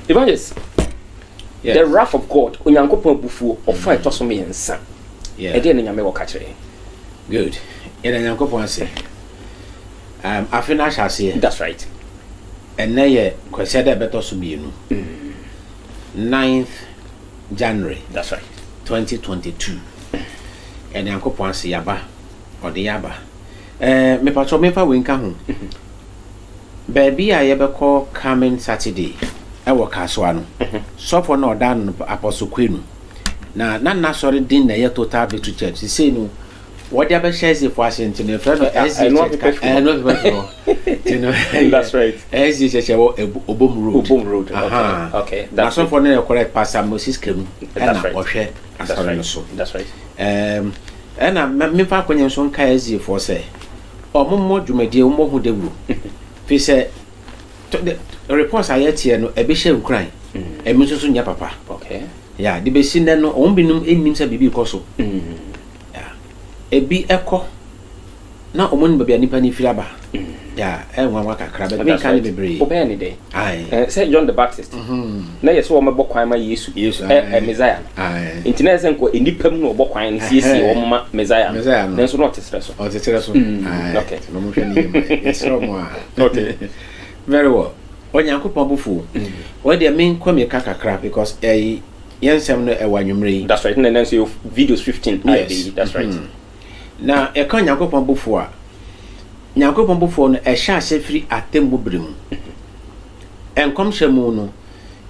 Evangelist, the wrath of God, Onyankopon bufu of fight to me and son. Yeah, again, in your catch. Good. In Onyankopon say, I finish I say. That's right. And now, yeah, consider better to be 9th January. That's right. 2022. And Onyankopon say Yaba or the Yaba. Me patro me fa wenka ho. Baby I ever call coming Saturday. I work kaswa no. So for no dan Apostle Queen. Na sorry din na ye total victory church. He say no. What the other shares if Washington in front of that's right. SG church Obom Road. Okay. That's so for no correct Pastor Moses Kemu. That's right. That's right. And me fa kwanya so nka SG for say. Omo dwumadi omo hu dewuru. Fi say the reports I yet here no e be share nkran. E mi so nya papa. Okay. Yeah, the be sin no on binum enim say bibi koso. Yeah. E bi ekọ na omo ni baba nipa ni firaba. Yeah, e nwa nwa kakra be be kan bebre. Obey any day. Aye. Say John the Baptist. Na yeso o mebo kwan ma Yesu. Messiah. Aye. Intina sen ko enipam no obo kwan siesie o ma Messiah. Na so not stress. O stress. Aye. Okay. No mo hwe ni yes mo a. Okay. Very well. Onyankopon bufu. What they mean come kakra because yensem no e wanwumre. That's right. And then so videos 15 yes. That's right. Na e kan Onyankopon bufu a Nyankopon bufu no e sha free atemmu bremu. Enkom hwemu no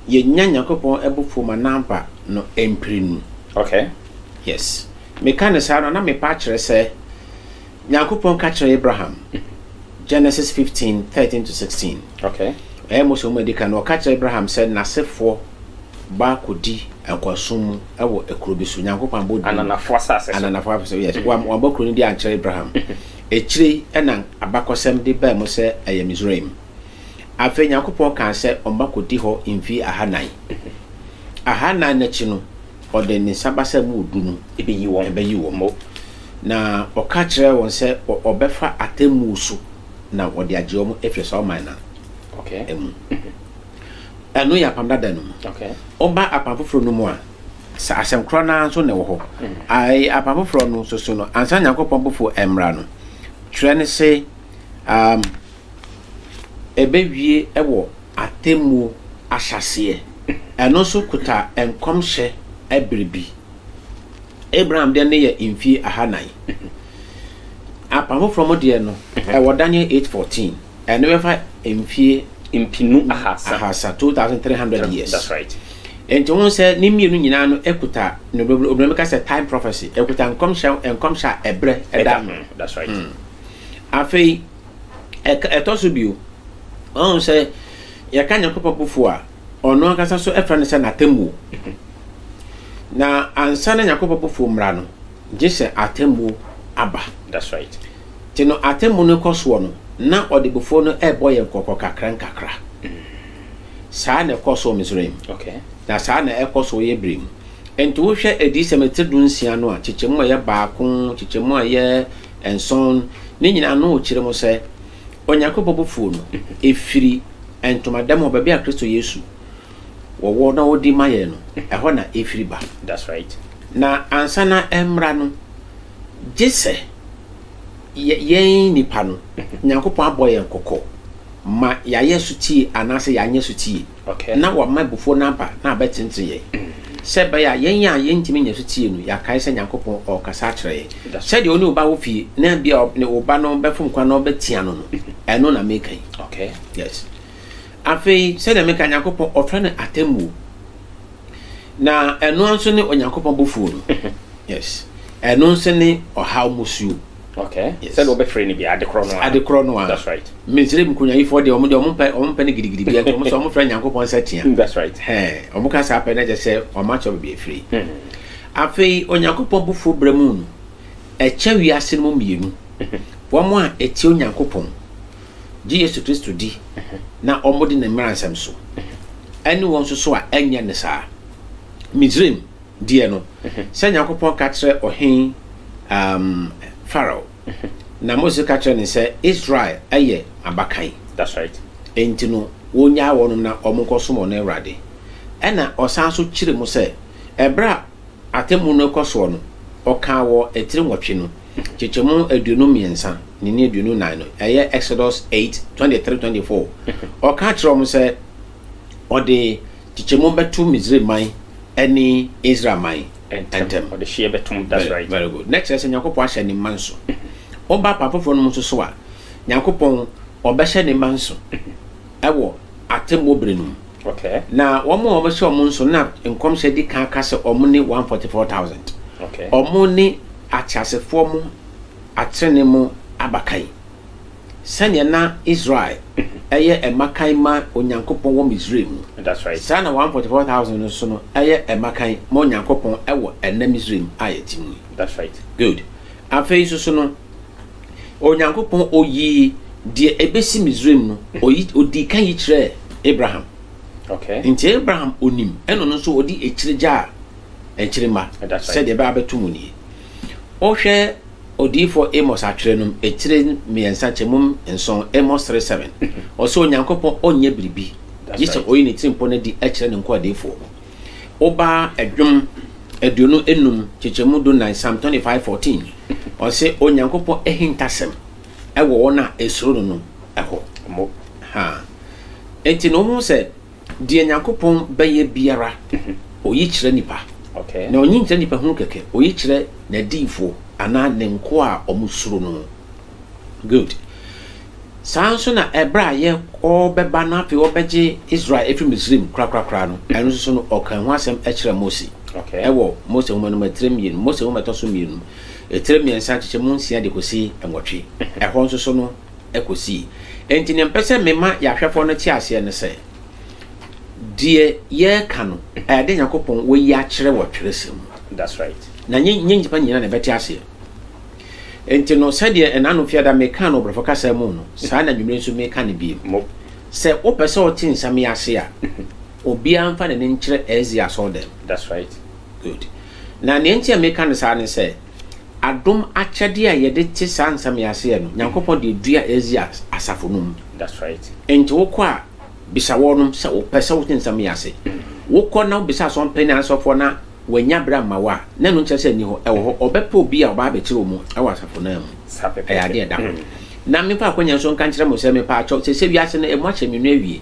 ye nya Nyankopon ebufu ma nampa no emprinu. Okay. Yes. Me kan sa no na me pa kire se Nyankopon ka kire Abraham. Genesis 15:13 to 16. Okay. Most of the can catch Abraham said Nasefo Bakudi and Kwasum ewo ekrobisu Nyankopon bod anana fosa yes one bokru ndi anche Abraham echiri ena abakosem de ba mo se ayem Israel afa Nyankopon kan se ombakodi ho imfi ahanan na chi no ode ni sabasa mu dunu ebeyi wo mo na okachire won se obefa atemu so na ode agye mo efeso man na. Okay. Anu ya pam dada no. Okay. Oba apamfofro no mu a sa asem kro na so ne wo ho. Ai apamfofro no so no ansa Nyankopon bofo emra no. Twerɛ ne se ebewie ewo atemu ahyase eno so kuta enkomhye abiribi. Abraham de ne ye imfi ahanan. Apamfofro mo de no ewo Daniel 8:14 and never impinu ahasa 2300 years. That's right. And to one say nimienu nyina no ekuta no oblemeka say time prophecy ekuta enkomsha ebre edam. That's right. Afei etosobio on say ya kan Nyankopon bufu a ono akasa so efra ne say natembu. Na ansa na Nyankopon bufu mra no gese atembu aba. That's right. Tino atembu no koso no na odibufo no eboye nkokọ kakra saa na koso Misraim. Okay. Na saa na ekoso ye brim ento wo hwe edi semete dunsia no a chichemu ye baako chichemu ye enson ne nyina no kire mo se Onyankopon bufu no efiri entomadam obabi a Kristo Yesu wo na wodi maye no eho na efiri ba. That's right. Na ansa na emra no jese yen nipa no Nyankopon aboye nkokọ ma ya yesuti anase ya nyesuti. Okay. Na wa mabufo namba na abetintin ye se ba ya yen ntimi nyesuti no ya kai se Nyankopon o kasa kire ye se de oni oba wo fi na bia ne oba no befum kwa no betia no eno na mekai. Okay. Yes. Afei se de meka Nyankopon ofra na atembu na eno anso ne Onyankopon bufu no. Yes. Eno nso ne ohaw musuo. Okay. Yes. Said obe free ni bi adekro no. That's right. Mesire mkunya ifo de omo pe ne gidigidi bi ato so omo frɛ Nyankopon satia. That's right. Omo ka sa pe na je se omo acho be free. Afei Onyankopon bufu bremu no eche wiase no mienu. Wo mo a eti Onyankopon ji Yesu Kristo di na omo di na mmaransam so. Ani won so a enya ne saa. Misrim die no. Se Nyankopon ka kire ohen Pharaoh. Na Moses ka kire ne se Israel aye abakan. That's right. Enti no wonya wonum na omunkoso mo na Awurade ena osan so kire mu se ebra atemu no koso no oka wo etire nwotwe no chechemu aduonu miensa ni aduonu nan no eye Exodus 8:23-24 oka kire mu se ode chechemu betu Misraim man eni Israel man entem ode hye betum. That's right. Very good. Next is Nyankopon ahye ni manso oba papofo no so a Nyankopon obehye ni manso ewo atemu brenum. Okay. Na womo obehye omunso na enkom hye di kan kase omune 144,000. Okay. Omune achasefo mu atrene mu abakai sanya na Israel eye emakai ma Onyankopon wo Misraim. That's right. Sana 144,000 no so no eye emakai ma Onyankopon ewo ena Misraim ayetimu. That's right. Good. Afei so no Onyankopon oyi die ebesi Misraim no oyi odi kan yi kire Abraham. Okay. Nti Abraham onim eno no so odi ekirija ekirima said the ba betumu ni ohwe odi for Amos atwere no ekire miensa chemum enson Amos 3:7 oso Onyankopon onye biribi yise oyi ne timpo na di ekire ne nko adefo oba edwum aduonu enum chechemu do 9 Psalm 25:14 ose Onyankopon ehintasem ewo wona esuro no eho mo ha enti no hu se di Onyankopon beye biara oyi kire nipa. Okay. Na onyi nche nipa hu keke oyi kire na difo ana ne nko a omusuro no. Good. Sanso na ebra ye obeba na afi obeje Israel efri Misraim kra no eno so no okan ho asem ekire Mose. Okay. Ewo Mose wo no matrem yin Mose wo metoso mienu etrem yin sa cheche mu nsia de kosi enwotwe ehon so no ekosi enti ne mpese mema ya hwefo no ti ase ne se die ye kanu ade Nyankopon wo yi a kire wo tweresem. That's right. Na nyenyi pa nyina na beti ase enti no sade enano fiada meka no brofo kasa mu no sa na nwumre nso meka ne bi mo se wo pese o tin same ase a obi amfa ne nkire Ezia so dem. That's right. Good. Na ne enti meka ne sa ne se adom akyade a yede ti san same ase no Nyankopon de dua Ezia asafo no. That's right. Enti wo kwa bisa wonum se wo pese wo tin same ase wo kɔ na bisa so mpeni asofo na wanya bra mawa na no nkyese ni ho ewo obepa obi a oba abekire mu ewa asafo na mu Sapepe. ade eda na me pa akonya so nka nkyere mo se me pa acho se wiase na emu ache menu awie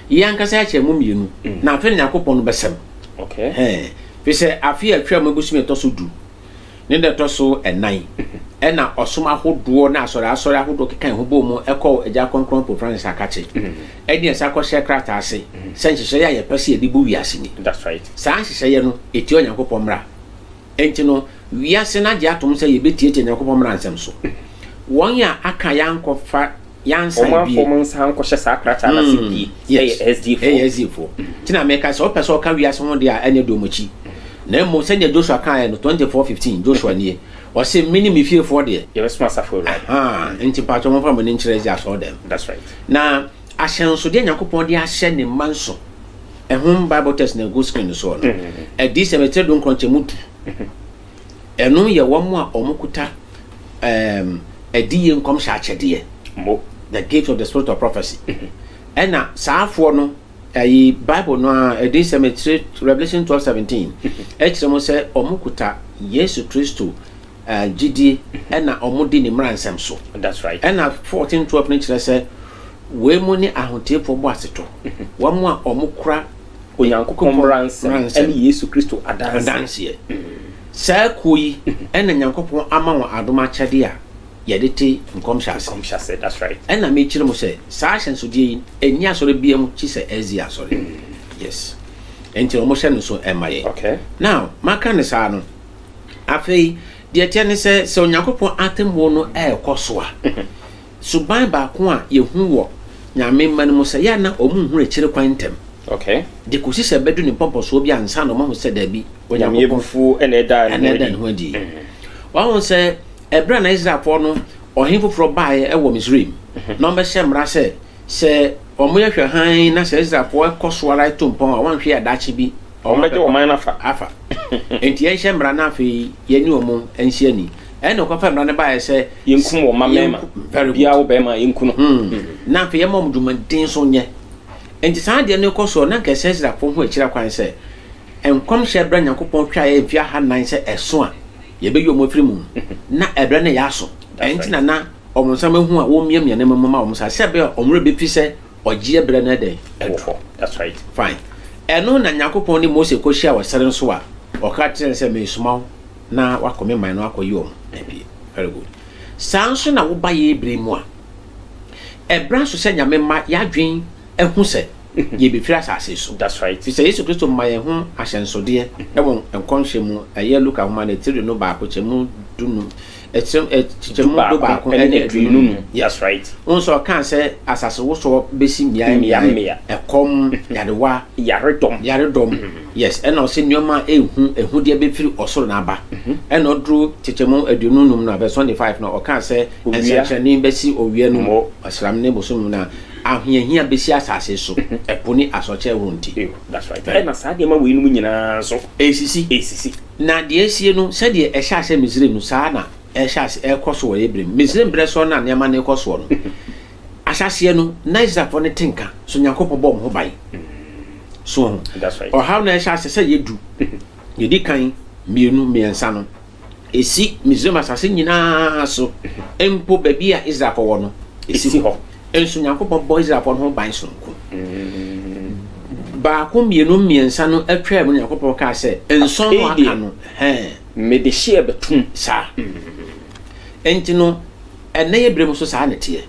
yankasa ache mu mienu na afi Nyankopon no besem. Okay. Fi se afi atwa mu busumi to so du ne de to so enan ena osoma hodo na asore ahodo kekan ho bo mu ekọ eja konkron po Francis akache edi esa ko hye krata ase senhye ya ye pese edi bu wiase ni. That's right. Sa nhye ye no eti Onyankopon mra enti no wiase na je atom se ye betie eti Onyankopon mra nsem so won ya aka ya nkofa yansa bi o man sa nko hye sa krata na sibi SD4 tina meka se o pese o ka wiase ho de a anya do mochi na mo senya Joshua kan no 24:15 Joshua nie o se minimum fie for de ye besma safo right. Enti pa to mo fa mo ne nkire Ezia so dem. That's right. Na ahyenso de Nyankopon de ahye ne manso ehum Bible text na go screen so no edi se metre don kronche mutu eno ye womo a omukuta edi ye nkom sha akyede mo the gift of the spirit of prophecy ena saafo no ayi Bible no edi se metre Revelation 12:17 ekire mo se omukuta Yesu Kristo gidi ena omudi ni mransem so. That's right. Ena 14:12 ne kire se we mu ni ahotefo bo aseto wamu a omukura Onyankopon mransem eni Yesu Kristo adanse sa koyi ena Nyankopon ama wo adoma kyade a yedete nkomhyase. That's right. Ena me kire mo se sa ahyenso die eni asore biam chi se Ezia asore. Yes. Enti omo hye no so emaye. Okay. Now maka ne sa no afei de tiane se Onyankopon atemwo no ekoso a suban ba ko a yehu wo nyame man mu se ya na omu hu rekire kwantem. Okay. De kosi se bedu ni pompo so bi ansa no mo se da bi Onyame bufu ene eda no adi wa won se ebra na Israel for no ohin foforo bae e wo Misraim no be hye mra se omo ye hwe han na se Israel for ekoso ara tompon a wan hwe adache bi omeje o man afa enti ye hye mra na afi ye ni omo enhye ni eno kwa fa mra ne bae se yenkum wo mamema bia wo be ma yenku no na afi ye mom dwuma din so nye enti saa de no koso na nke sesra fo ho akira kwan se enkom hye bra Nyankopɔn twa ye mfia ha nan se eso a ye be yo mofiri mu na ebra na ya so enti na omunsa mahu a wo miamia na mama omunsa se be omre be fi se ogie ebra na den edwo. That's right. Fine. Eno na Nyankopɔn ni Mose ko hia wa sere nso a oka tere se me suma na wakome man no akoyi om. Very good. Sanso na wo ba ye ebre mu a ebra so se nyame ma ya dwen ehu se ye be fira asase so. That's right. Fi se Yesu Kristo ma ye hu ahyensode ewon enkonhye mu eye Luka homa na tiri no ba ko chemu dunu chemu do ba ko ene adunu. That's right. Onso kan se asase wo so besi mia ekom yadewa yaredom. Yes, ena o se nyoma ehu de be firi osoro na aba. Ena odru chechemu adunu num na verse 25 na o kan se ensetrani besi owie no mo asram ne bosum na ahia besi asase so eponi asoche wonti. That's right. Na saade ma we no nyina so esisi na de esie no se de ehya ase Misraim no saa na ehya ase ekoso wo Ibrahim Misraim breso na ne ma ne ekoso no asase no na Israel ne tinka so Nyankopɔn bɔ mo ban so. That's right. Or how na ehya ase se yedu yedi kan mienu miensa no esi Misraim asase nyina so empo baby a Israel wo no esi ho enso Nyankopɔn bɔ Israel no ban so nko ba ko mienu miensa no atwa mu Nyankopɔn ka se enso no aka no me de share betum sa enti no ene Ibrahim so sa na tie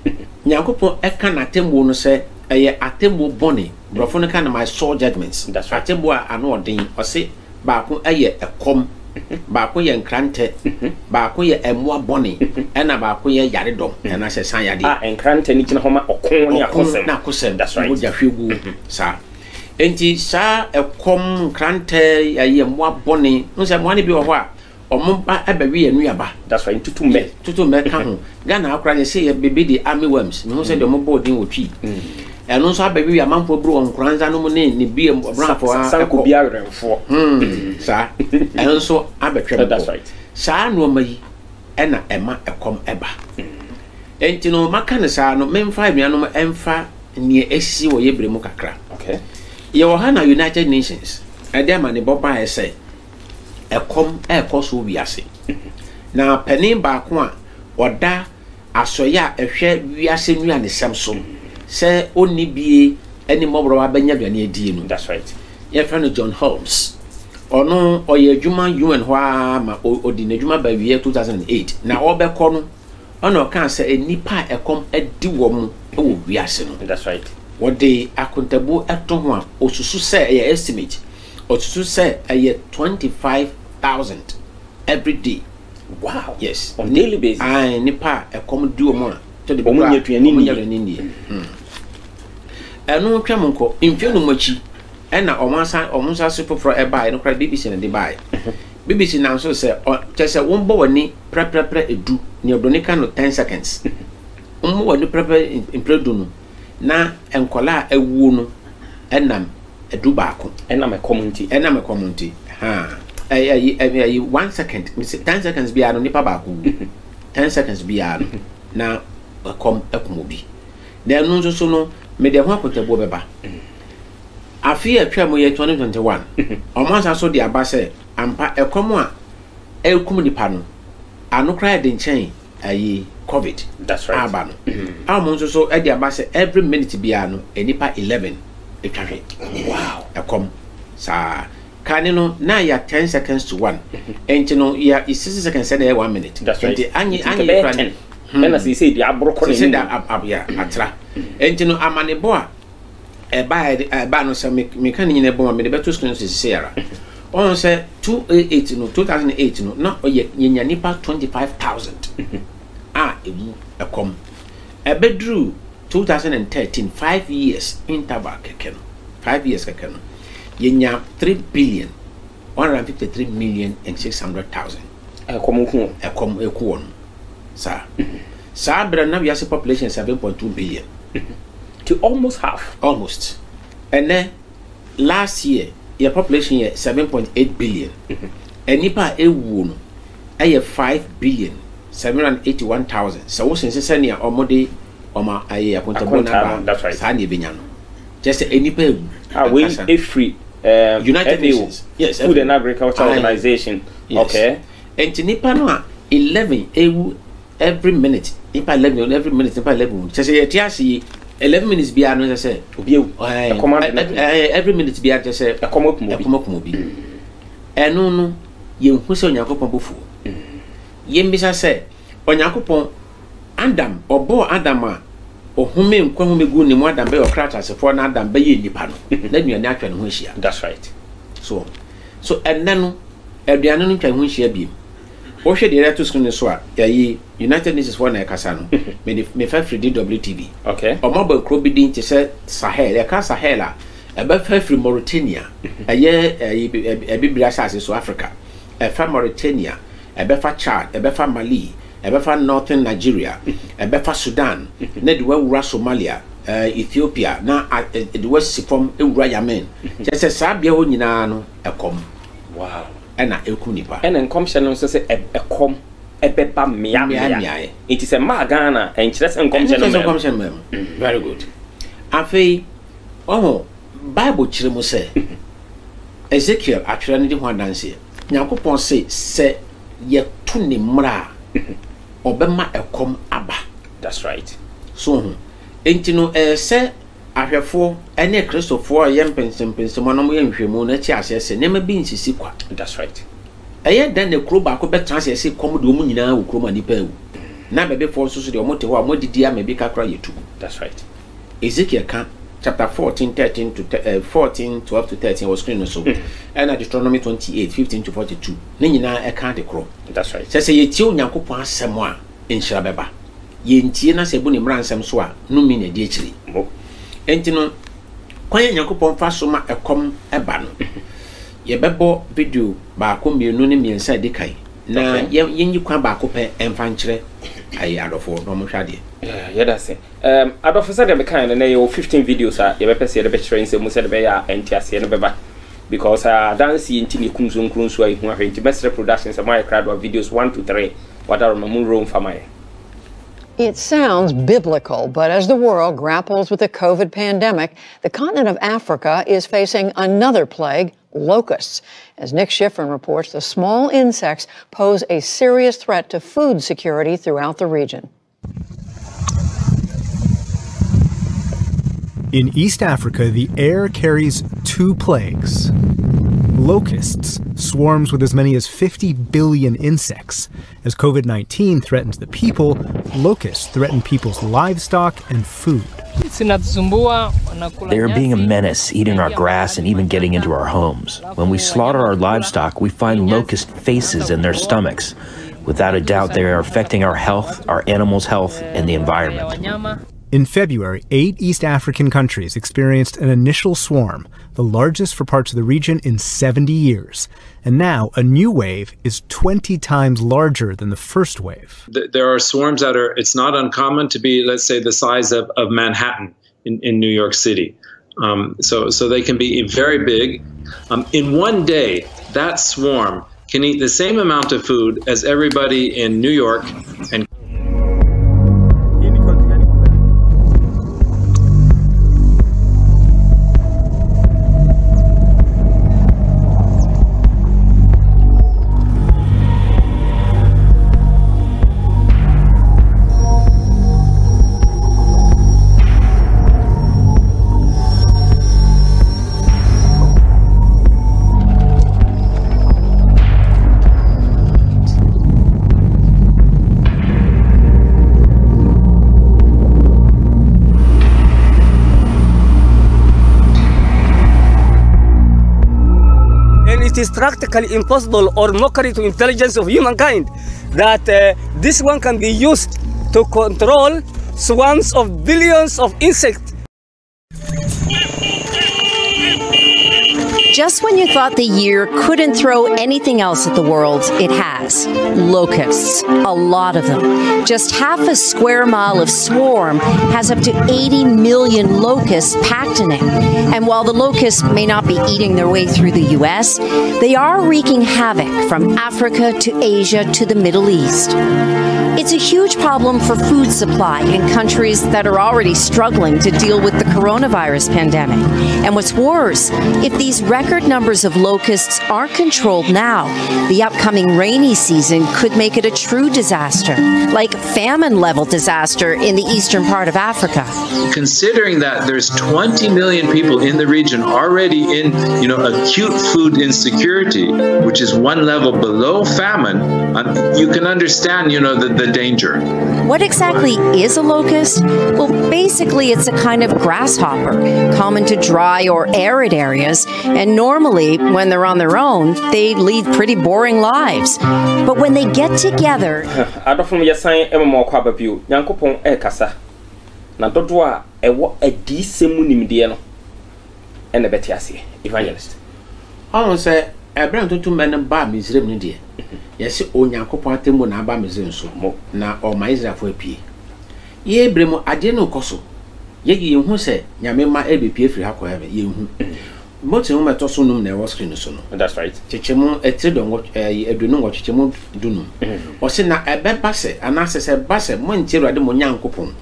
Nyankopɔn eka na tembo no se eye atembo boni brofo no ka na my soul judgments. Atembo a ano odin o se ba ko eye ekom ba ko ye nkrante ba ko ye emwa boni ena ba ko ye yaredom ena se san yade nkrante ni kina homa okon ni akosem na akosem. That's right. Wo ja hwegu sa enti sa ekom nkrante ye emwa boni no se mo ani bi wo ho a omba abawi anuaba. That's right. tutume ka ho Ghana akra ne se ye bebe di army worms me ho se de mo boarding wo twi eno so abawi amanfo bru onkranza no mu ne bi branfo a sanko bia renfo sa eno so abetwe. That's right. Sa no mayi ena ema ekom eba enti no maka ne sa no memfa anuanom emfa ne esisi wo yebre mu kakra. Okay. Ye wo ha na United Nations ade ama ne boba ese ekom ekoso wiase na panin ba ko a oda asoya ehwe wiase nua ne sem so se oni bie eni mobro ba banya duane adie no. That's right. Ye friend John Holmes ono oye adwuma UN ho ma odi na adwuma ba wie 2008 na obekọ no ono kan se enipa ekom adi wo mu wo wiase no. That's right. What the accountable eto ho a osusu se ye estimate osusu se ye 25,000 every day. Wow. Yes, on daily basis. Nipa ekom di wo mu a to de omunya tuani ni eno twam nko mfie no machi ena omunsa sufofro eba no kra BBC na de bai BBC na so se chese wombo wani prepre edu ni odoni ka no 10 seconds wombo wani prepre impredu no na enkola awuo no enam edu baako enam community ha ay 1 second 10 seconds bia no nipa baako 10 seconds bia no na kom ekomobi na enu nso so no me de ho akotabo beba afi atwa mo ye 2021 omansa so de aba se ampa ekom a ekum nipa no anokra de nchen ayi covid. That's right. Aba no amonso so e de aba se every minute bia no enipa 11 etwahwe. Wow. Ekom sa kane no na ya 10 seconds to 1 enti no ya 60 seconds say 1 minute. That's right. Anyi kran na say di abroko ne ni ya atra enti no amane bo a eba no se me kan nyine bo me de beto screen so se yara on say 2008 no na oye nyanya nipa 25,000 emu ekom ebedru 2013 5 years interval keken 5 years keken yenya 3 billion 153 million and 600,000 ekom ekuon sa bra na biase population 7.2 billion to almost half and then last year your population is 7.8 billion enipa ewu no 5 billion 781,000 so wo sense senia omode oma aye akontabo na ba sa na ebenya no just any pay. We free United Nations. Yes, Food and Agriculture Organization. Yes. Okay. And nipa no 11 every minute. Nipa 11 every minute. Nipa 11. Just say tiasi 11 minutes biya no say. Every minute biya just say. Ekomo bi. Eno no ye hu se Onyankopon bofu. Ye mbisa se Onyankopon Adam obo Adam a ohome nkwahume gu ne mu Adam be okrata asefo na Adam be ye nipa no. Na nuane atwa ne ho hia. That's right. So enne no aduane no ntwa ho hia bi. Wo hwe de leto screen so a yayi United Nations for na ekasa no. Me fa free DWTV. Okay. Omaba kro bi din te se Sahel. E ka Sahel a ebe fa free Mauritania. Eye biblia asase so Africa. E fa Mauritania, ebe fa Chad, ebe fa Mali, ebe fa Northern Nigeria, ebe fa Sudan, na de wura Somalia, Ethiopia, na de wasi from ewura Yemen. Just say bia ho nyina no ekom. Wow. Ena eku nipa. Ena nkomhye no so say ekom ebeba mea. It is a magana and just nkomhye no. Very good. Afei Bible chire mo say Ezekiel atwere ne de ho adanse. Nyankopon say ye to ne mra obema ekom aba. That's right. So enti no say ahwefo ene kristofo ye mpensempensemo no mo ye nhwemu na chi asese ne ma bi nsisi kwa. That's right. Eye dan ne kro ba ko betra asese kom de omu nyina wo kro ma nipa ewu. Na bebe fo so de omo te ho amodi dia ma bi kakra yetu. That's right. Ezekiel can chapter 14 13 to 14 12 to 13 was screen so and Deuteronomy 28 15 to 42 ne nyina e kan de kro. That's right. Say ye tie Onyankopon asem a enhyira beba ye ntie na se bu ne mra nsem so a no mi na di akiri enti no kwan Onyankopon fa so ma ekom eba no ye bebo video ba ko mienu ne miensa de kai na ye nyi kwan ba ko pe emfa nkyere ayi adofo no mo hwade. Yeah, that's it. Adolfo said the kind and 15 videos are you better see the better trains and said be NT Rev because dance into me kunso I who into best productions of my crowd videos 1 to 3 what are my moon room for my. It sounds biblical, but as the world grapples with the COVID pandemic, the continent of Africa is facing another plague, locusts. As Nick Schifrin reports, the small insects pose a serious threat to food security throughout the region. In East Africa, the air carries two plagues. Locusts, swarms with as many as 50 billion insects. As COVID-19 threatens the people, locusts threaten people's livestock and food. They are being a menace, eating our grass and even getting into our homes. When we slaughter our livestock, we find locust faces in their stomachs. Without a doubt, they are affecting our health, our animals' health, and the environment. In February, 8 East African countries experienced an initial swarm, the largest for parts of the region in 70 years. And now a new wave is 20 times larger than the first wave. There are swarms that it's not uncommon to be, let's say, the size of Manhattan in New York City. So they can be very big. In one day, that swarm can eat the same amount of food as everybody in New York and it is practically impossible or mockery to intelligence of humankind that this one can be used to control swarms of billions of insects. Just when you thought the year couldn't throw anything else at the world, it has. Locusts. A lot of them. Just half a square mile of swarm has up to 80 million locusts packed in it. And while the locusts may not be eating their way through the U.S., they are wreaking havoc from Africa to Asia to the Middle East. It's a huge problem for food supply in countries that are already struggling to deal with the coronavirus pandemic. And what's worse, if these record numbers of locusts aren't controlled now, the upcoming rainy season could make it a true disaster, like famine-level disaster in the eastern part of Africa. Considering that there's 20 million people in the region already in, acute food insecurity, which is one level below famine, you can understand, the danger. What exactly is a locust? Well, basically it's a kind of grasshopper, common to dry or arid areas, and normally, when they're on their own, they lead pretty boring lives. But when they get together... Evangelist. I say, Abraham to men ba Misraim ni de. Yesi Onyankopon atemmo na ba Misraim so na o ma Israel fo apie. Ye Abraham ade no koso. Ye hu se nyame ma ebepie firi ha ko heaven ye hu. Motin wo meto so num na e screen so no. That's right. Chechemu etredon edunu ngo chechemu dunum. O se na ebeba se anase se ba se mo ntiru ade mo Nyankopon.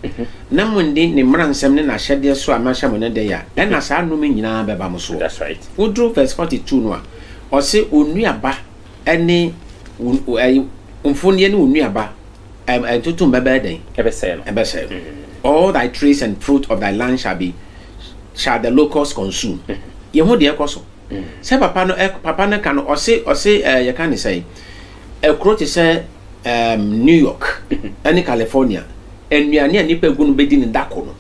Na mo ndi ne mransem ne na hyede so amasha mo ne de ya. E na sa num nyina beba mo so. That's right. Udru verse 42 no a. O se onuaba ene umfuni ene onuaba tutum beba den. Ebese no. Ebese. All thy trees and fruit of thy land shall the locusts consume. Ye ho de ekoso. Se papa no kan o se ye kan say e kro ti say New York and California enuane ani pa gu no bedi ni dako no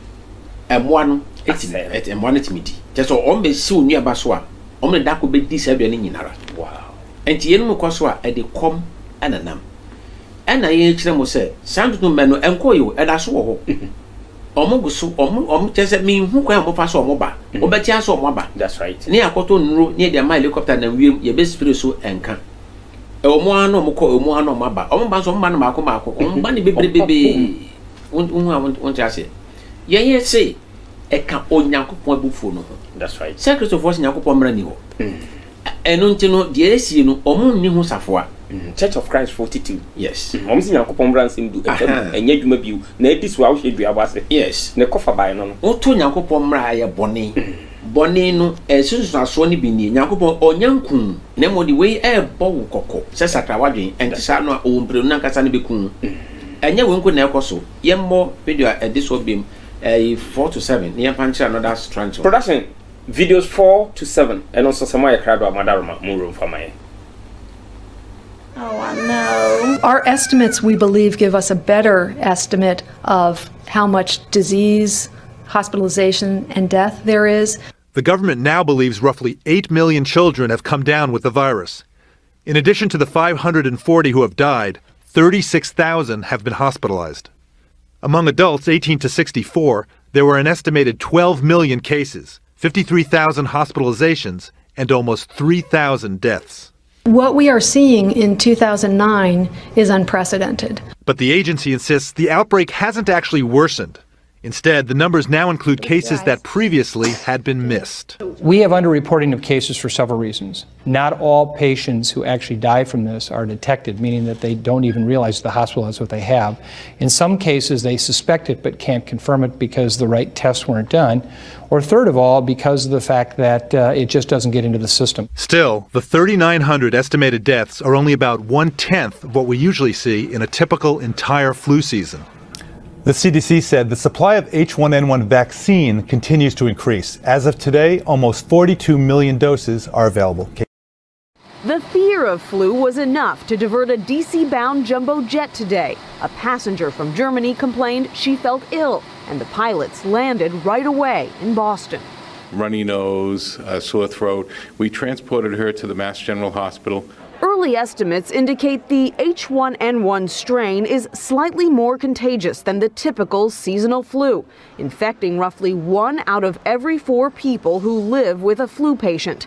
emoa no emoa no timidi je so o be si onu aba so a o me dako bedi sa aduane nyinara. Wow. Enti ye no koso a e de kom ananam ena ye kire mo say sandu no me no enko yo e da so wo ho omugusu chese mi hu kwa mo fa so mo ba obeti aso mo ba. That's right. Ni akoto nru ni de ma helicopter na wiem ye be spirit so enka e omo ano mo ko omo ano ma ba omo ba so mo ba na mako omo ba ni bebrebe won chase ye say e ka Onyankopon abufuo no. That's right. Secret of Onyankopon mra ni ho eno ntino de esie no omo ni hu safoa. Church of Christ 42. Yes. Mom si Nyankopon bransim du enye dwuma biu na edisu a wo hwe dua base. Yes. Ne kofa bai no. O to Nyankopon mra ya bone. Bone no susu aso ni bi ni Nyankopon onyankun na mo di we e bo wo kokko. Se sakra wadwen entisa no a o mpre na nkasa ne bekun. Enye we nko na ekoso. Ye mo video ediso bim 4 to 7. Ye pancha another strand. Production videos 4 to 7 and also some my crowd of madarma mo room for my. Oh, I know. Our estimates, we believe, give us a better estimate of how much disease, hospitalization, and death there is. The government now believes roughly 8 million children have come down with the virus. In addition to the 540 who have died, 36,000 have been hospitalized. Among adults 18 to 64, there were an estimated 12 million cases, 53,000 hospitalizations, and almost 3,000 deaths. What we are seeing in 2009 is unprecedented. But the agency insists the outbreak hasn't actually worsened. Instead, the numbers now include cases that previously had been missed. We have underreporting of cases for several reasons. Not all patients who actually die from this are detected, meaning that they don't even realize the hospital has what they have. In some cases, they suspect it but can't confirm it because the right tests weren't done. Or third of all, because of the fact that it just doesn't get into the system. Still, the 3,900 estimated deaths are only about 1/10 of what we usually see in a typical entire flu season. The CDC said the supply of H1N1 vaccine continues to increase. As of today, almost 42 million doses are available. The fear of flu was enough to divert a DC-bound jumbo jet today. A passenger from Germany complained she felt ill, and the pilots landed right away in Boston. Runny nose, sore throat. We transported her to the Mass General Hospital. Early estimates indicate the H1N1 strain is slightly more contagious than the typical seasonal flu, infecting roughly 1 out of every 4 people who live with a flu patient.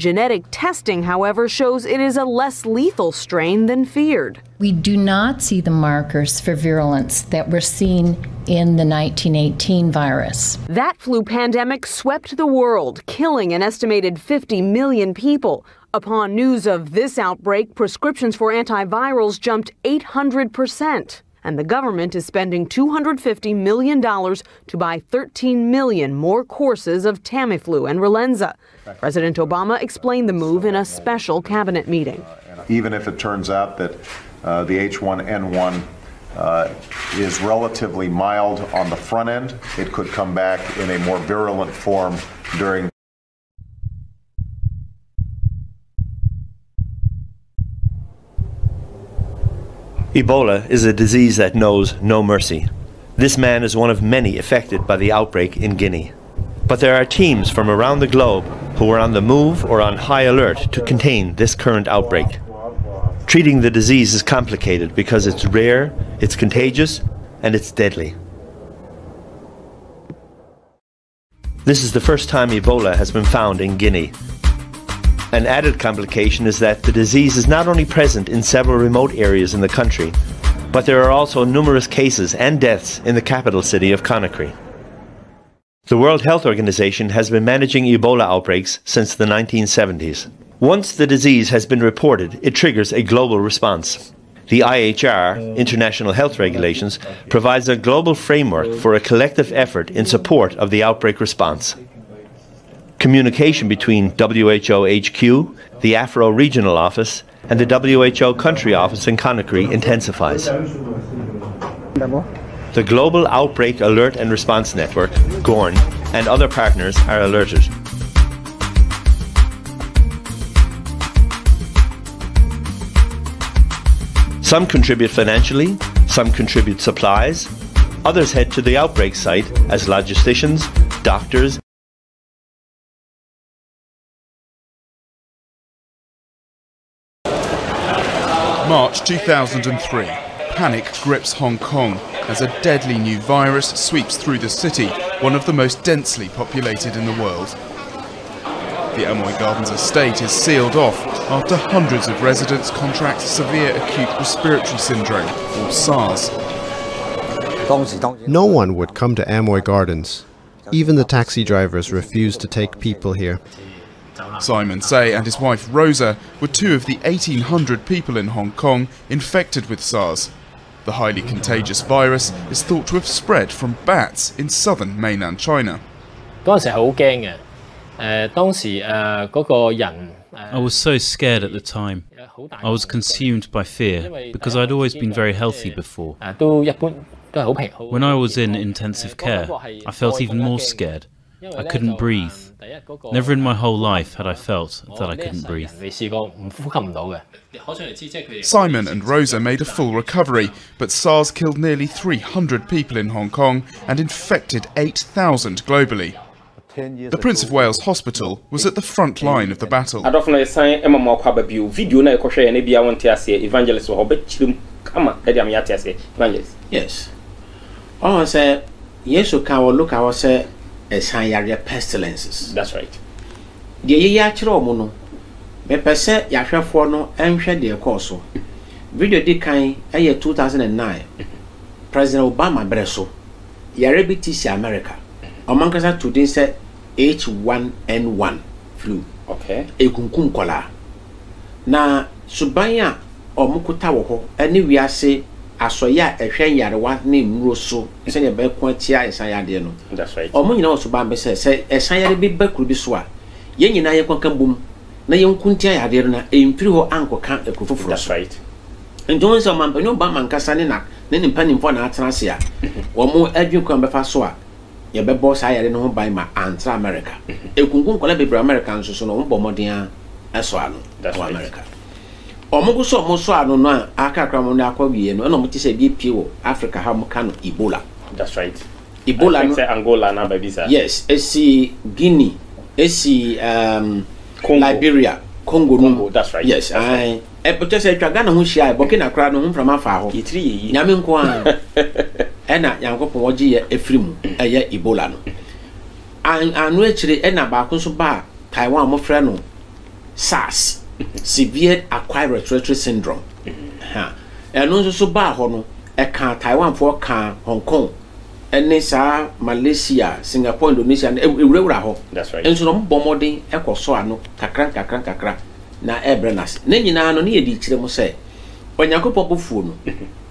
Genetic testing, however, shows it is a less lethal strain than feared. We do not see the markers for virulence that were seen in the 1918 virus. That flu pandemic swept the world, killing an estimated 50 million people. Upon news of this outbreak, prescriptions for antivirals jumped 800%. And the government is spending $250 million to buy 13 million more courses of Tamiflu and Relenza. President Obama explained the move in a special cabinet meeting. Even if it turns out that the H1N1 is relatively mild on the front end, it could come back in a more virulent form during. Ebola is a disease that knows no mercy. This man is one of many affected by the outbreak in Guinea. But there are teams from around the globe who are on the move or on high alert to contain this current outbreak. Treating the disease is complicated because it's rare, it's contagious, and it's deadly. This is the first time Ebola has been found in Guinea. An added complication is that the disease is not only present in several remote areas in the country, but there are also numerous cases and deaths in the capital city of Conakry. The World Health Organization has been managing Ebola outbreaks since the 1970s. Once the disease has been reported, it triggers a global response. The IHR, International Health Regulations, provides a global framework for a collective effort in support of the outbreak response. Communication between WHO HQ, the Afro Regional Office, and the WHO Country Office in Conakry intensifies. The Global Outbreak Alert and Response Network, GORN, and other partners are alerted. Some contribute financially, some contribute supplies, others head to the outbreak site as logisticians, doctors, March 2003, panic grips Hong Kong as a deadly new virus sweeps through the city, one of the most densely populated in the world. The Amoy Gardens estate is sealed off after hundreds of residents contract severe acute respiratory syndrome, or SARS. No one would come to Amoy Gardens. Even the taxi drivers refused to take people here. Simon Say and his wife Rosa were two of the 1,800 people in Hong Kong infected with SARS. The highly contagious virus is thought to have spread from bats in southern mainland China. I was so scared at the time. I was consumed by fear because I'd always been very healthy before. When I was in intensive care, I felt even more scared. I couldn't breathe. Never in my whole life had I felt that I couldn't breathe. Simon and Rosa made a full recovery, but SARS killed nearly 300 people in Hong Kong and infected 8,000 globally. The Prince of Wales Hospital was at the front line of the battle. Yes. I say, yes, you can look our say. Pestilences. That's right. The year Chiromono, me pese Yashua Forno, and shed their course. Video decay, a year 2009. President Obama Bresso, Yarebitisi America. Among us today said H1N1 flu. Okay. A kunkum kola. Na Subaya or Mukutawo, anywhere say. Asoya ehwen yarewa na emuro so se ne be kwantia esan yade no. That's right. Omo nyina oso ba be se esan yade be bakuru bi so a ye nyina ye kwankan bom na ye nkuntia yade na emfiri ho ankoka ekofoforo. That's right. Njon se man panyo ba man kasa ne na ne nimpanimfo na atena se a omo adwin kwan be fa so a ye be boss yade no ho ban ma antra America. Ekunkun kola be America nso so no mbo modern eso ano. That's right. America. Omogo so mo so ano no akakra mo na akwawie no na mo tise bi pie wo Africa ha mo kano Ebola. That's right. Ebola no Angola na babisa. Yes, esi Guinea, esi Liberia, Congo. That's right. Yes, I but just twaga na ho hia Burkina Faso no ho from afa ho. Yitiri yi. Nyame nko a. Ena yankopon wogi ye efrimu eye Ebola no. Anu echire ena ba ko so ba Taiwan mo frɛ no SARS, severe acquired respiratory syndrome. And also ba hono e kan Taiwan for kan Hong Kong. Enisa Malaysia, Singapore, Indonesia, and that's right. And so bomodin eko so ano kakra na ebrenas. Ne nyina no ne yedi kire mo se onyankopon bofuo no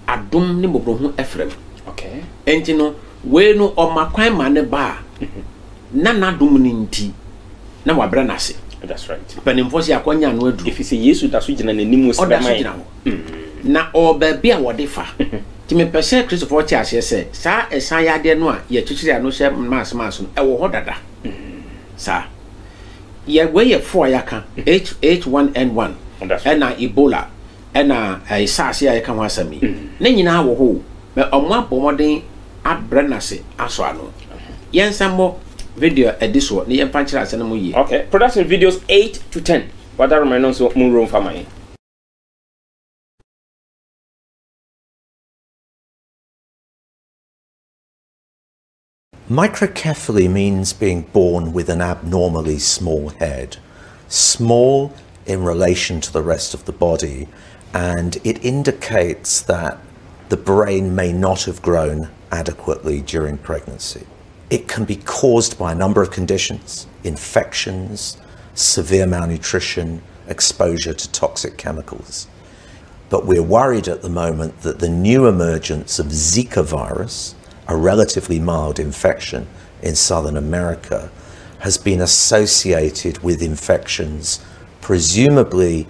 adom ne mbobro hu efrem. Okay. Enti no we no omakwan ma ne ba na nadom ni nti na wabrenase. That's right. Penimfo se akonya no adu. If you say Yesu da so gina nanim o na obabi a wode fa. Ti me pese Christopher chi ase se sa esan yade no a ye chichiri ano she mass no e wo ho dada. Sa ye we ye for yaka H1N1 and EBOLA and SARS ya ka ho asami. Na nyina wo ho me omwa bomoden abrenase aso ano. Yensambo video ediso ni yemfa kira ase no mo yi. Okay, production videos 8 to 10. What that remind so moon room for my. Microcephaly means being born with an abnormally small head. Small in relation to the rest of the body, and it indicates that the brain may not have grown adequately during pregnancy. It can be caused by a number of conditions: infections, severe malnutrition, exposure to toxic chemicals. But we're worried at the moment that the new emergence of Zika virus, a relatively mild infection in Southern America, has been associated with infections presumably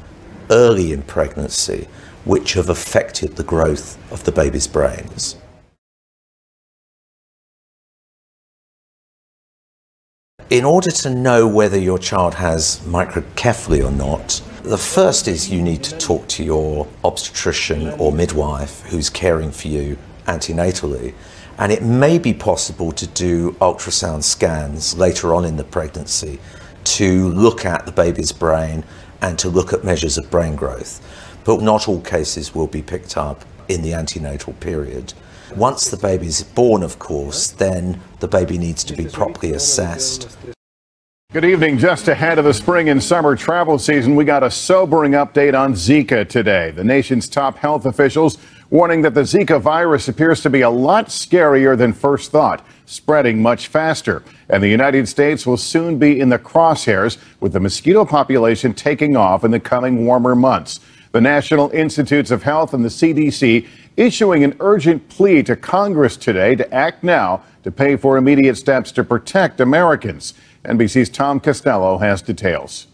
early in pregnancy, which have affected the growth of the baby's brains. In order to know whether your child has microcephaly or not, the first is you need to talk to your obstetrician or midwife who's caring for you antenatally. And it may be possible to do ultrasound scans later on in the pregnancy to look at the baby's brain and to look at measures of brain growth. But not all cases will be picked up in the antenatal period. Once the baby is born, of course, then the baby needs to be properly assessed. Good evening. Just ahead of the spring and summer travel season, we got a sobering update on Zika today. The nation's top health officials warning that the Zika virus appears to be a lot scarier than first thought, spreading much faster. And the United States will soon be in the crosshairs, with the mosquito population taking off in the coming warmer months. The National Institutes of Health and the CDC issuing an urgent plea to Congress today to act now to pay for immediate steps to protect Americans. NBC's Tom Costello has details.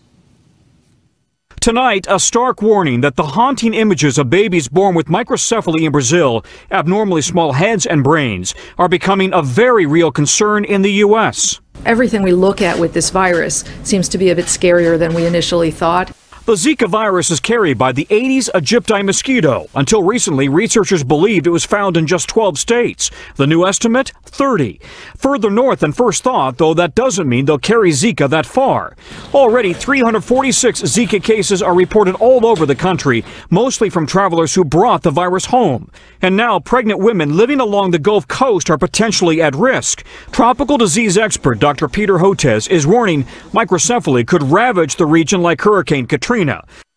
Tonight, a stark warning that the haunting images of babies born with microcephaly in Brazil, abnormally small heads and brains, are becoming a very real concern in the U.S. Everything we look at with this virus seems to be a bit scarier than we initially thought. The Zika virus is carried by the Aedes aegypti mosquito. Until recently, researchers believed it was found in just 12 states. The new estimate, 30. Further north than first thought, though that doesn't mean they'll carry Zika that far. Already, 346 Zika cases are reported all over the country, mostly from travelers who brought the virus home. And now, pregnant women living along the Gulf Coast are potentially at risk. Tropical disease expert Dr. Peter Hotez is warning microcephaly could ravage the region like Hurricane Katrina.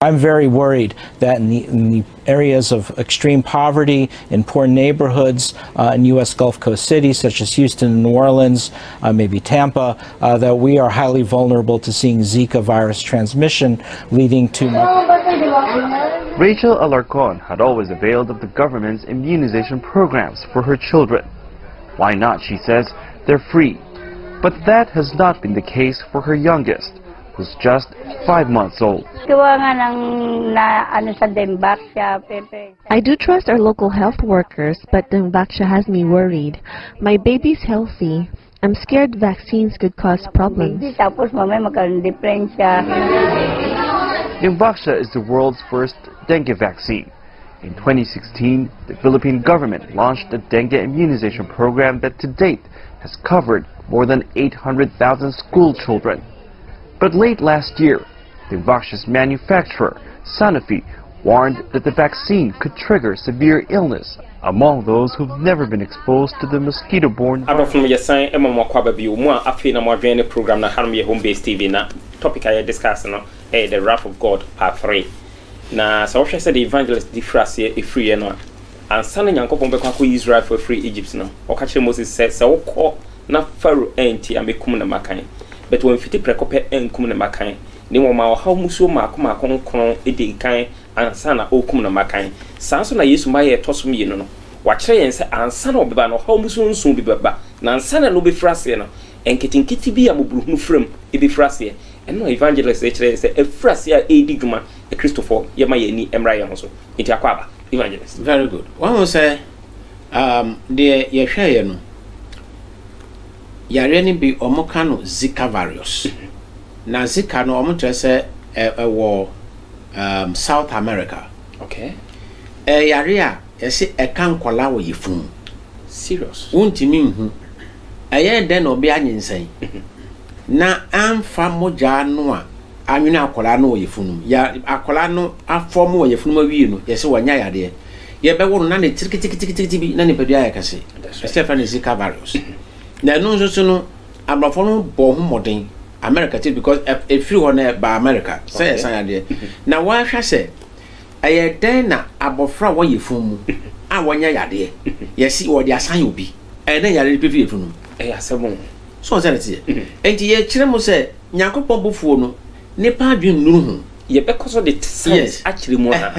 I'm very worried that in the areas of extreme poverty, in poor neighborhoods, in U.S. Gulf Coast cities such as Houston and New Orleans, maybe Tampa, that we are highly vulnerable to seeing Zika virus transmission, leading to... Rachel Alarcon had always availed of the government's immunization programs for her children. Why not, she says, they're free. But that has not been the case for her youngest, who's just 5 months old. I do trust our local health workers, but Dimbaksha has me worried. My baby's healthy. I'm scared vaccines could cause problems. Dimbaksha is the world's first dengue vaccine. In 2016, the Philippine government launched a dengue immunization program that to date has covered more than 800,000 school children. But late last year, Dimbaksha's manufacturer, Sanofi, warned that the vaccine could trigger severe illness among those who've never been exposed to the mosquito-borne virus. Program na home-based TV na topic I discuss no the wrath of God part 3 na so what said the evangelist difference here free no and sana nyankopon be kwa Israel for free Egypt no o ka kire Moses say se wo na Pharaoh enti amekum na makan but when fiti prekope enkum na makan ni mo ma ha musuo ma konkron edi kan ansa na okum na makan sanso na Yesu ma ye tosom yi no wa kire yen se ansa na obeba no ha musuo nso bi beba na ansa na no be frase no enketinketi bi amobruhunu frem e be frase eno evangelist e kire se e frase a edi dwuma e Christopher ye ma ye ni emra ye so enti akwaba evangelist. Very good. One will say the ye hwe no yare ni bi omoka no ZIKA virus. Na ZIKA no omo tre se South America. Okay. Yare a yesi kan kola wo yefun. Serious. Untimi hu. Den obi anyinsen. Na amfa moja no a anwene akola no yefun. Ya akola no afom wo yefun ma wi no yesi wanya yade. Ye be wo na ne tikiti bi na ne pedua ya kase. Stephen ZIKA virus. Na no so no abrafo no bo hu modern America too because if you want by America say say there na wa hwa se den na abofra wo yefun mu a wonya yade yesi wo dia san obi den yade pefi yefun mu asebon so say it enti ye kire mu se nyankopon bufuo no nipa adwen nuru hu ye be koso the science akire mu na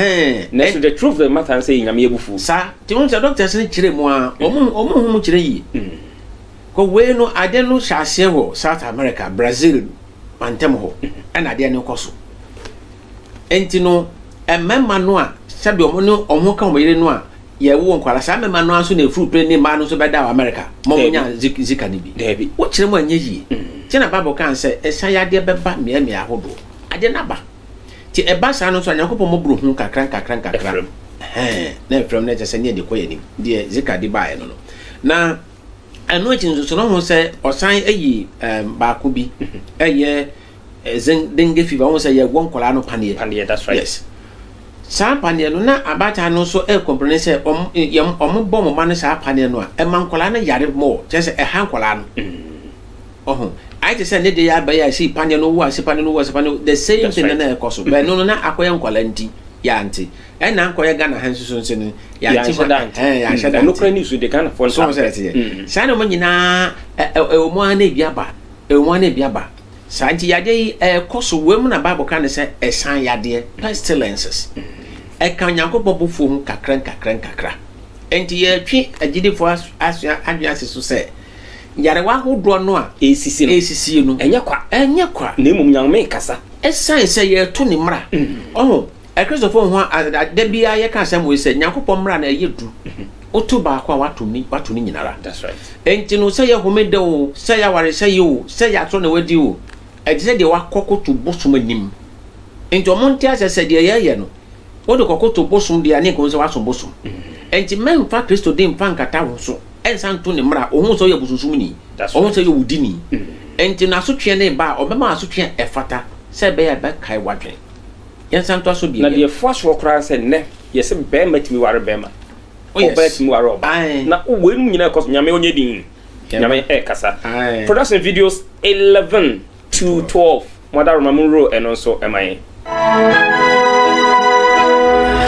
na so the truth of the matter say nyame bufuo sa ti won say doctors ni kire mu a omo hu mu kire yi ko we no ade no hyase ho South America Brazil mantem ho na ade no koso enti no emema no a sabe omo no omo ka omire no a ye wo nkwala sa emema no aso na efuru pre ni ma no so beda America mo nya ZIKA ni bi debi wo kire mo anya yi ti na Bible kan say esan ya de beba me ahodo ade na ba ti eba sa no so anyakopon mo buru hu kakran na efrem na jese ne de koyani de ZIKA di ba ye no na anu echin so no ho say osan eyi ba ko bi eye dengue fever won say ye won kola no panie that's right yes sa panie no na abata no so comprehend say om bom ma no sa panie no a man kola no yare mo just e han kola no oh I just said ne ya ba ya si panie no wo asi panie no wo asi panie the same thing na e koso be no na akoya nkola nti ya anti e na nkoya Ghana hansu so nse ya anti ya shada no kra ni so de Ghana for so say it sa no nyina mo ana biaba sa anti yade koso wem na Bible kan say esan yade pestilences kan Yankopon bufu hu kakran enti ye twi agidefo adwiase so say yare wa hodo no a esisi no enye kwa na emum nyame kasa esan say ye to ni mra oh Christopher ho da bia ye kan say mo say Yankopon mra na ye du otu ba kwa watu ni nyinara that's right enti no say ye homede o say ya ware say you say ya to na wadi o ejise de wa kokoto bosum anim enti omonti asese de ye no wo de kokoto bosum de ani ko say waso bosum enti men fa Kristo de mfa nkata wo so ensan to ne mra ohun so ye bususum ni ohun so ye wudi ni enti na so twe ne ba obema so twe efata say be ya ba kai wadwen yensan to so bi na de force wo kra say ne ye se be matimi ware be ma o bet mu ware oba na wo wenu nyina ko nyame onye din nyame kasa production videos 11 to 12 Mother Mamuro and also MIA.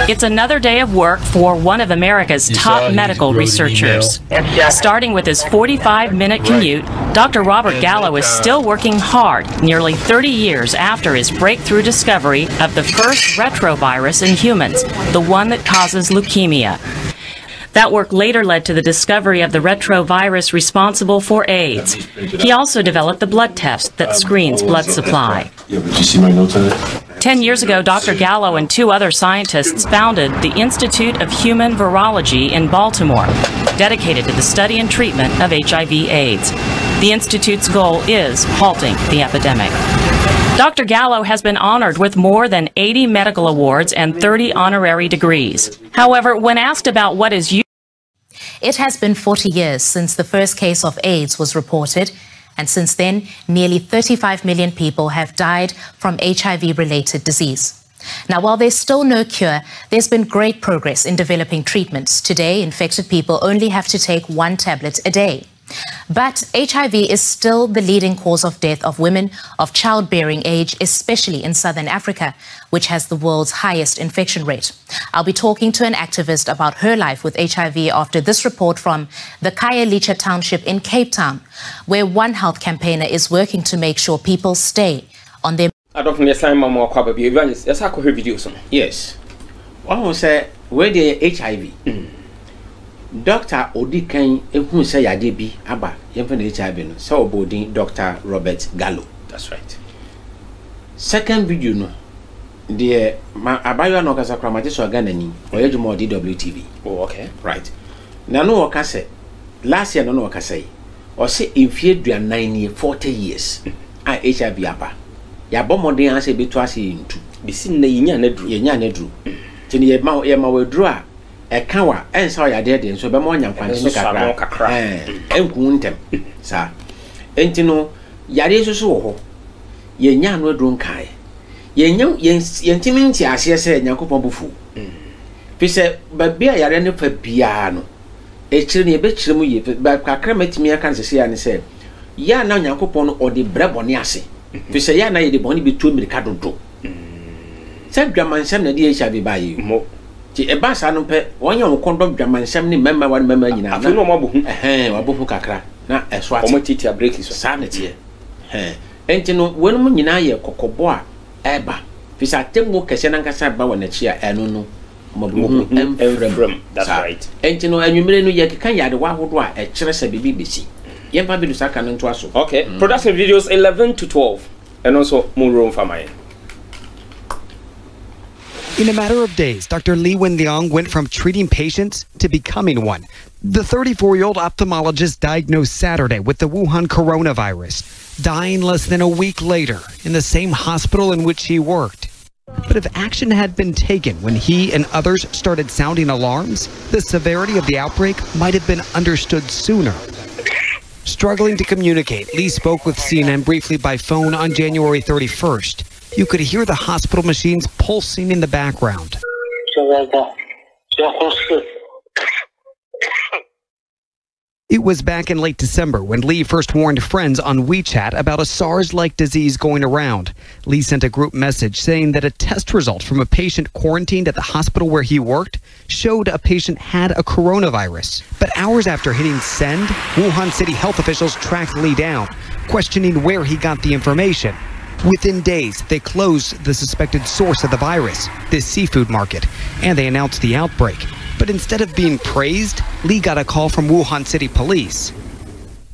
It's another day of work for one of America's top medical researchers. Starting with his 45-minute commute, Dr. Robert Gallo is still working hard nearly 30 years after his breakthrough discovery of the first retrovirus in humans, the one that causes leukemia. That work later led to the discovery of the retrovirus responsible for AIDS. He also developed the blood test that screens blood supply. Did you see my notes on it? 10 years ago, Dr. Gallo and 2 other scientists founded the Institute of Human Virology in Baltimore, dedicated to the study and treatment of HIV/AIDS. The Institute's goal is halting the epidemic. Dr. Gallo has been honored with more than 80 medical awards and 30 honorary degrees. However, when asked about what is It has been 40 years since the first case of AIDS was reported, and since then, nearly 35 million people have died from HIV-related disease. Now, while there's still no cure, there's been great progress in developing treatments. Today, infected people only have to take 1 tablet a day. But HIV is still the leading cause of death of women of childbearing age, especially in southern Africa, which has the world's highest infection rate. I'll be talking to an activist about her life with HIV after this report from the Khayelitsha township in Cape Town, where one health campaigner is working to make sure people stay on their... Yes. One will say, where the HIV? Dr. Odikan ehun say yade bi aba yemfa na HIV no so obodin Dr. Robert Gallo. That's right. Second video no the abayo no kasa kramate so Ghana ni oyejuma DWTV. Oh, okay. Right. Na no waka say last year no waka say o say infie 40 years a HIV aba. Ya bomodin ase betu ase ntu. Bisi na yinya na dru. Yinya na dru. Tini ye ma we dru a Kawa and so ya dead so be more yan kwanse kakra enku ntem sa enti no yare so ho ye nya no adron kai ye nya yentimi nti ase se Yakobon bufu fi se ba bia yare ne fa bia no e kire ne be kire mu ye ba kakra matimi aka nse ya ne se ya na Yakobon no odi brebone ase fi se ya na ye de boni bi tu mirika dodo se dwamansam na di HIV ba ye mo ti e ba sa no pe wonya wo kondom dwamansam ni memma wan memma nyina afi no mabohu wabohu kakra na eso ati o matiti a break so sa na tie enti no wonum nyina ye kokobo a eba fi sa temmo kese na nkasa ba wona chi a eno no mabohu emfrem. That's right. Enti no anwumere no ye kekan yade wa hodo a e kire se bibi besi yempa bi do saka no nto aso. Okay. Production videos 11 to 12 and also more room for my. In a matter of days, Dr. Li Wenliang went from treating patients to becoming one. The 34-year-old ophthalmologist diagnosed Saturday with the Wuhan coronavirus, dying less than a week later in the same hospital in which he worked. But if action had been taken when he and others started sounding alarms, the severity of the outbreak might have been understood sooner. Struggling to communicate, Li spoke with CNN briefly by phone on January 31st. You could hear the hospital machines pulsing in the background. It was back in late December when Li first warned friends on WeChat about a SARS-like disease going around. Li sent a group message saying that a test result from a patient quarantined at the hospital where he worked showed a patient had a coronavirus. But hours after hitting send, Wuhan city health officials tracked Li down, questioning where he got the information. Within days, they closed the suspected source of the virus, this seafood market, and they announced the outbreak. But instead of being praised, Li got a call from Wuhan City Police.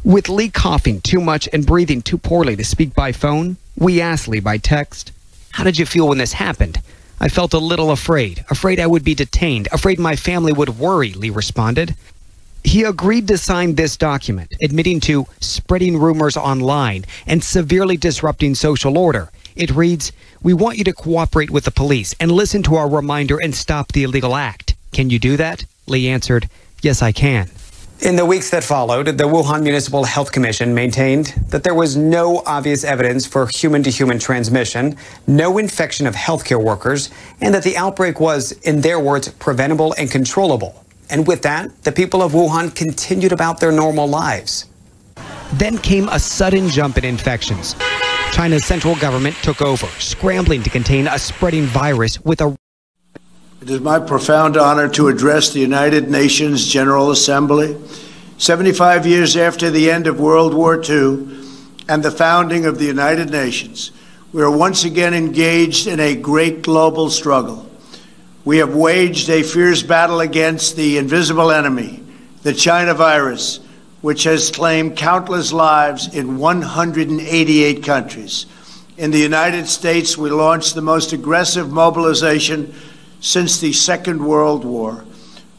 With Li coughing too much and breathing too poorly to speak by phone, we asked Li by text, "How did you feel when this happened?" "I felt a little afraid I would be detained, afraid my family would worry," Li responded. He agreed to sign this document, admitting to spreading rumors online and severely disrupting social order. It reads, "We want you to cooperate with the police and listen to our reminder and stop the illegal act. Can you do that?" Li answered, "Yes, I can." In the weeks that followed, the Wuhan Municipal Health Commission maintained that there was no obvious evidence for human-to-human transmission, no infection of healthcare workers, and that the outbreak was, in their words, preventable and controllable. And with that, the people of Wuhan continued about their normal lives. Then came a sudden jump in infections. China's central government took over, scrambling to contain a spreading virus with a... It is my profound honor to address the United Nations General Assembly 75 years after the end of World War II and the founding of the United Nations. We are once again engaged in a great global struggle. We have waged a fierce battle against the invisible enemy, the China virus, which has claimed countless lives in 188 countries. In the United States, we launched the most aggressive mobilization since the Second World War.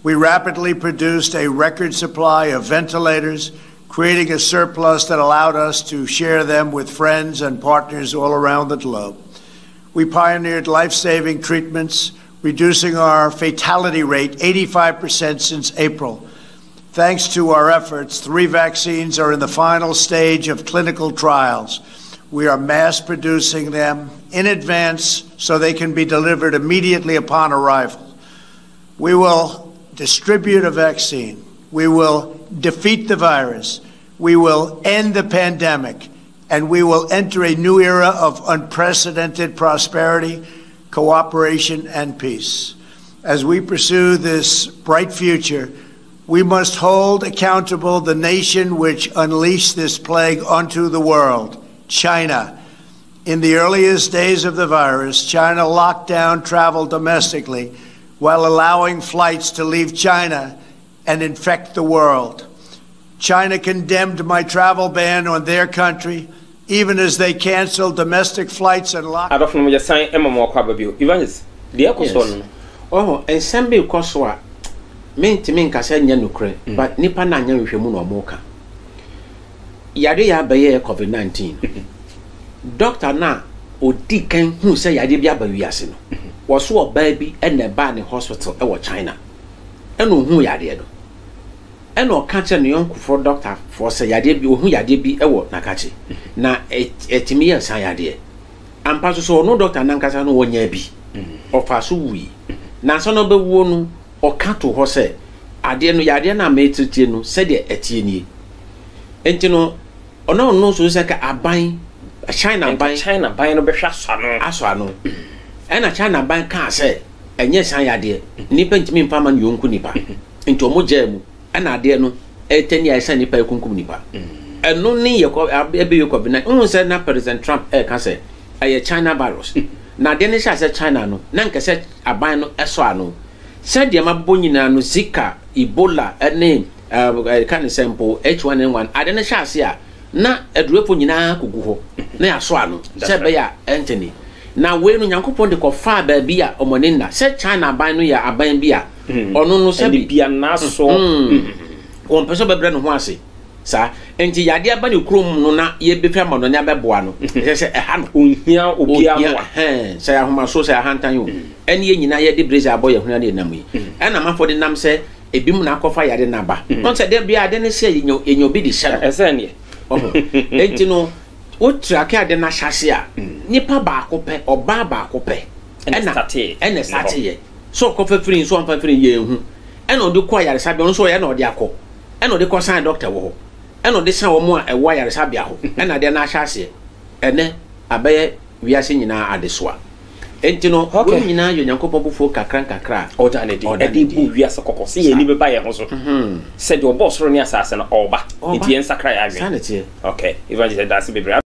We rapidly produced a record supply of ventilators, creating a surplus that allowed us to share them with friends and partners all around the globe. We pioneered life-saving treatments, reducing our fatality rate 85% since April. Thanks to our efforts, 3 vaccines are in the final stage of clinical trials. We are mass producing them in advance so they can be delivered immediately upon arrival. We will distribute a vaccine. We will defeat the virus. we will end the pandemic, and we will enter a new era of unprecedented prosperity, cooperation, and peace. As we pursue this bright future, we must hold accountable the nation which unleashed this plague onto the world, China. In the earliest days of the virus, China locked down travel domestically while allowing flights to leave China and infect the world. China condemned my travel ban on their country, even as they canceled domestic flights and locked. Oh, and some be coswa. Mean to mean Cassania Nucre, but Nipa Nanya Wimuno Moka. Yadea Baye COVID-19. Doctor Na, or Deacon, who say Yadibia Bayasino, was so a baby and a bad in hospital over China. And who Yadedo. And no catch a young for doctor for say Yadibi who Yadibi ewo Nakachi. Na etimia sayade. And Paso no doctor Nankasano one yebi. Or Fasu. Na sono be wonu o kato ho se ade no yade na metete no se de etieni enti no ono no so se ka aban China ban no be hwa aso ano e na China ban ka se enye san yade nipa ntimi mpama no yonku nipa enti omo jamu e na ade no eteni ya san nipa ekunkum nipa eno ni ye ko ebe ye ko bi na unhu se na President Trump ka se aye China virus na de ne sha se China no na nke se aban no eso ano said the Mabonina no ZIKA, EBOLA, a name, kind of sample H1N1. I didn't shall see na a drepunina kuguho, na swano, said Baya Anthony. Now, when Yankupon de Cofa Bia or Monina, said China by no ya a bain bia, or no, said be a naso, one person by Brennan Wasi. Sir, and the idea by you crum no na ye be famous on Yabe Buano. Say a hand here or be say I so say a hand to you. And ye na ye de brazier boy when I name. And a man for the name say a bimuna coffee at the number. Don't say there be a then say in your biddy shell. As any. Ain't you know what track the Nashasia? Nipa bacope or baba cope. And a saty. So coffee free so on free ye. And on the choir Sabion so I know the acco. And on the consign doctor wo. And on this hour more a wire Sabiaho. And I dare not shassi. And then a bear we are singing at the swap. And you know, okay, you know, you're Yanko for Kakra, or Danity, we are so cocky, and live by a house. Said your boss running assassin or back. It's the answer cry. Okay, if I said that's a bit.